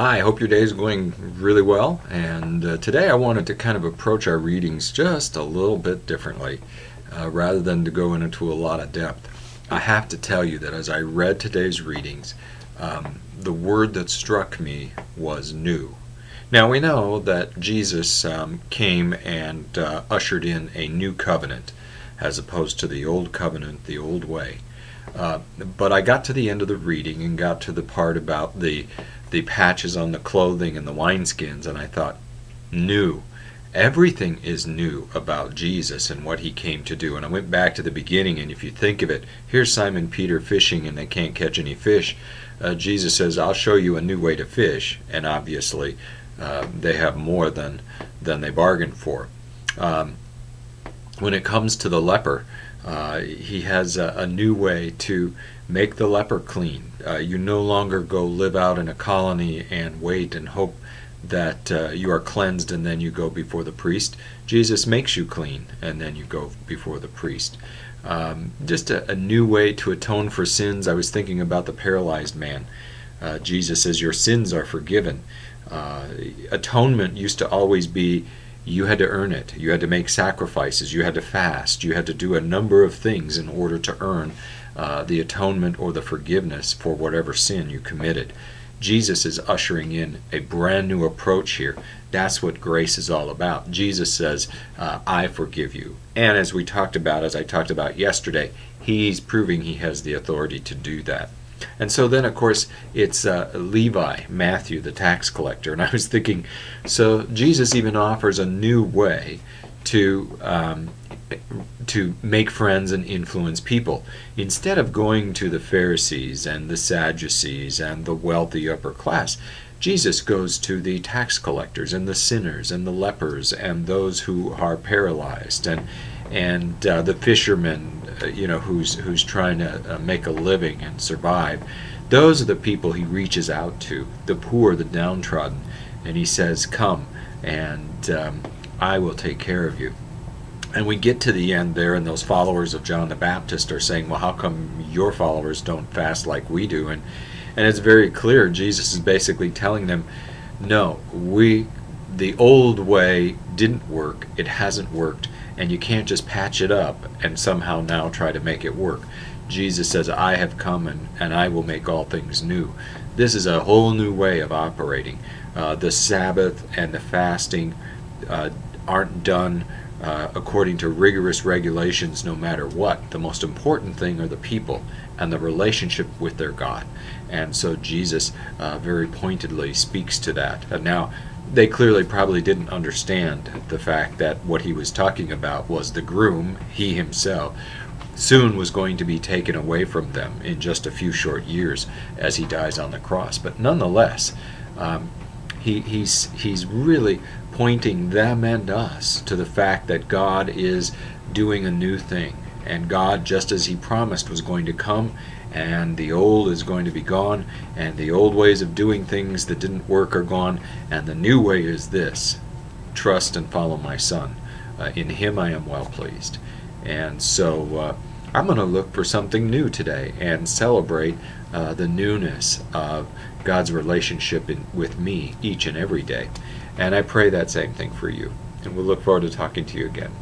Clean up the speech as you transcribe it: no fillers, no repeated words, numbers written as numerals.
Hi, I hope your day is going really well. And today I wanted to kind of approach our readings just a little bit differently, rather than to go into a lot of depth. I have to tell you that as I read today's readings, the word that struck me was new. Now we know that Jesus came and ushered in a new covenant as opposed to the old covenant, the old way. But I got to the end of the reading and got to the part about the patches on the clothing and the wineskins, and I thought, new. Everything is new about Jesus and what he came to do. And I went back to the beginning, and if you think of it, here's Simon Peter fishing and they can't catch any fish. Jesus says, I'll show you a new way to fish, and obviously they have more than they bargained for. When it comes to the leper, he has a new way to make the leper clean. You no longer go live out in a colony and wait and hope that you are cleansed and then you go before the priest. Jesus makes you clean and then you go before the priest. Just a new way to atone for sins. I was thinking about the paralyzed man. Jesus says your sins are forgiven. Atonement used to always be you had to earn it. You had to make sacrifices. You had to fast. You had to do a number of things in order to earn the atonement or the forgiveness for whatever sin you committed. Jesus is ushering in a brand new approach here. That's what grace is all about. Jesus says, I forgive you. And as I talked about yesterday, he's proving he has the authority to do that. And so then, of course, it's Levi, Matthew, the tax collector. And I was thinking, so Jesus even offers a new way to make friends and influence people. Instead of going to the Pharisees and the Sadducees and the wealthy upper class, Jesus goes to the tax collectors and the sinners and the lepers and those who are paralyzed and the fishermen, who's trying to make a living and survive. Those are the people he reaches out to, the poor, the downtrodden, and he says, come and I will take care of you. And we get to the end there, and those followers of John the Baptist are saying, well, how come your followers don't fast like we do? And it's very clear. Jesus is basically telling them, no, the old way didn't work. It hasn't worked. And you can't just patch it up and somehow now try to make it work. Jesus says, I have come and I will make all things new. This is a whole new way of operating. The Sabbath and the fasting aren't done according to rigorous regulations no matter what. The most important thing are the people and the relationship with their God. And so Jesus very pointedly speaks to that. And now, they clearly probably didn't understand the fact that what he was talking about was the groom, he himself, soon was going to be taken away from them in just a few short years as he dies on the cross. But nonetheless, he's really pointing them and us to the fact that God is doing a new thing. And God, just as he promised, was going to come, and the old is going to be gone, and the old ways of doing things that didn't work are gone, and the new way is this: trust and follow my Son. In him I am well pleased. And so I'm going to look for something new today and celebrate the newness of God's relationship with me each and every day. And I pray that same thing for you. And we'll look forward to talking to you again.